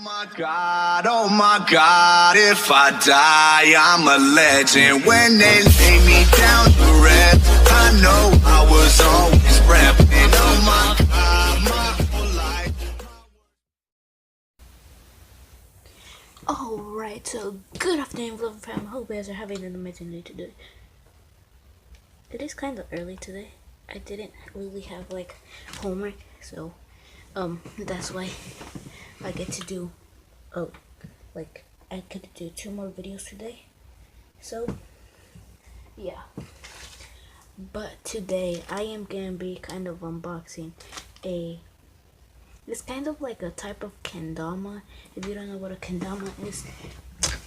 Oh my God, if I die, I'm a legend. When they lay me down to rest, I know I was always repping. Oh my God, my whole life. Alright, so good afternoon, vlog fam. Hope you guys are having an amazing day today. It is kind of early today. I didn't really have like homework, so that's why I get to do I could do 2 more videos today. So yeah. But today I am gonna be kind of unboxing it's kind of like a type of kendama. If you don't know what a kendama is,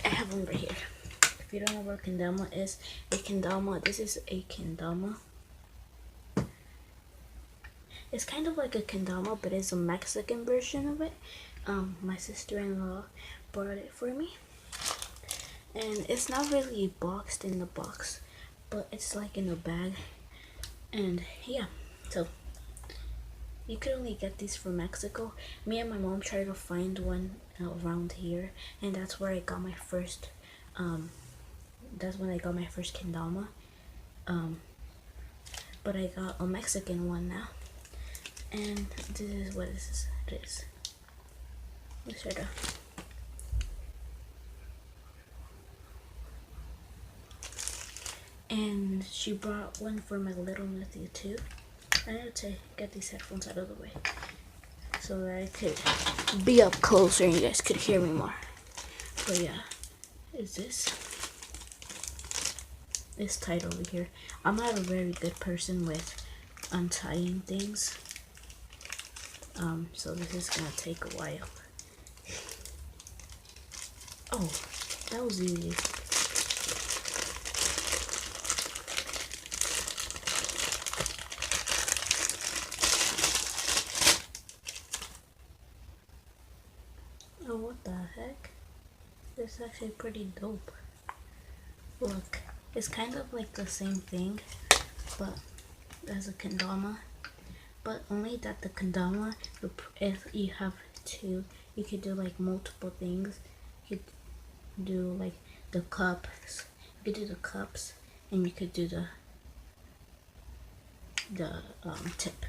I have one right here. If you don't know what a kendama is, this is a kendama. It's kind of like a kendama, but it's a Mexican version of it. My sister-in-law bought it for me. And it's not really boxed in the box, but it's like in a bag. And yeah, so you can only get these from Mexico. Me and my mom tried to find one around here, and that's where I got my first that's when I got my first kendama. But I got a Mexican one now, and this is what it is. Let's try to. And she brought one for my little nephew too. I need to get these headphones out of the way so that I could be up closer and you guys could hear me more. But yeah, is this tight over here. I'm not a very good person with untying things, so this is gonna take a while. Oh, that was easy. Oh, what the heck? This is actually pretty dope. Look, it's kind of like the same thing, but as a kendama. But only that the kendama, if you have two, you could do like multiple things. You could do like the cups. You could do the cups, and you could do the tip.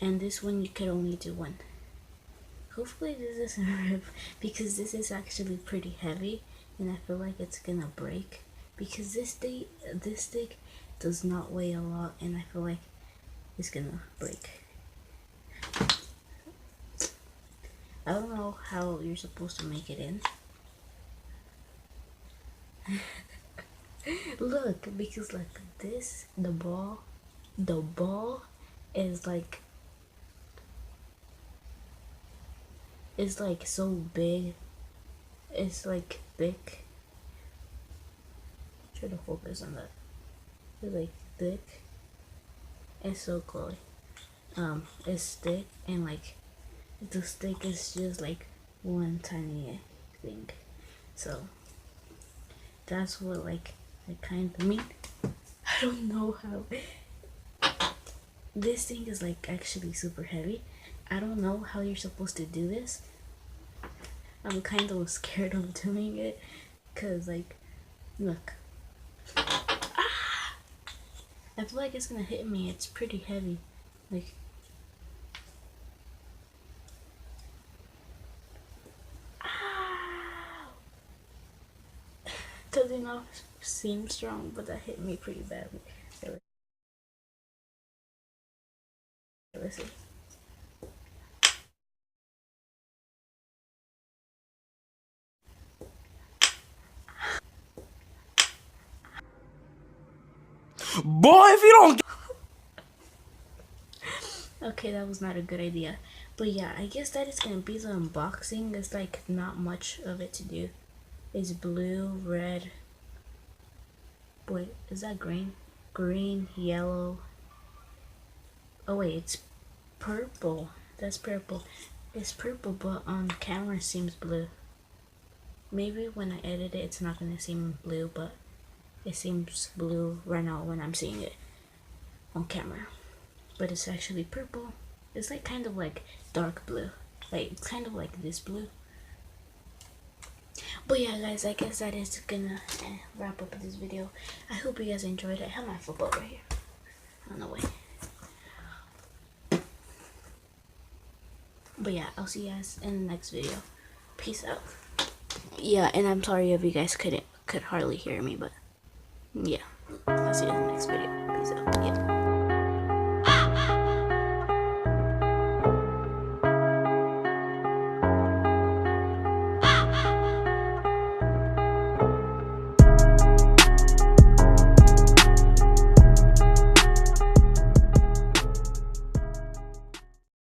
And this one you could only do one. Hopefully this doesn't rip, because this is actually pretty heavy and I feel like it's gonna break, because this stick does not weigh a lot and I feel like it's gonna break. I don't know how you're supposed to make it in. Look, because like this, the ball is like so big. It's like thick. Try to focus on that. It's like thick. It's so cool. It's thick and like the stick is just like one tiny thing. So that's what like I kind of mean. I don't know how. This thing is like actually super heavy. I don't know how you're supposed to do this. I'm kind of scared of doing it, cause like, look, I feel like it's gonna hit me. It's pretty heavy, like. Doesn't not seem strong, but that hit me pretty badly. Let's see. Boy, if you don't. Okay, that was not a good idea. But yeah, I guess that is gonna be the unboxing. There's like not much of it to do. It's blue, red. Wait, is that green? Green, yellow. Oh wait, it's purple. That's purple. It's purple, but on camera it seems blue. Maybe when I edit it, it's not gonna seem blue, but it seems blue right now when I'm seeing it on camera. But it's actually purple. It's like kind of like dark blue. Like kind of like this blue, But yeah, guys, I guess that is gonna wrap up this video. I hope you guys enjoyed it. I have my football right here on the way. But yeah, I'll see you guys in the next video. Peace out. Yeah, and I'm sorry if you guys could hardly hear me, but yeah, I'll see you in the next video. Peace out.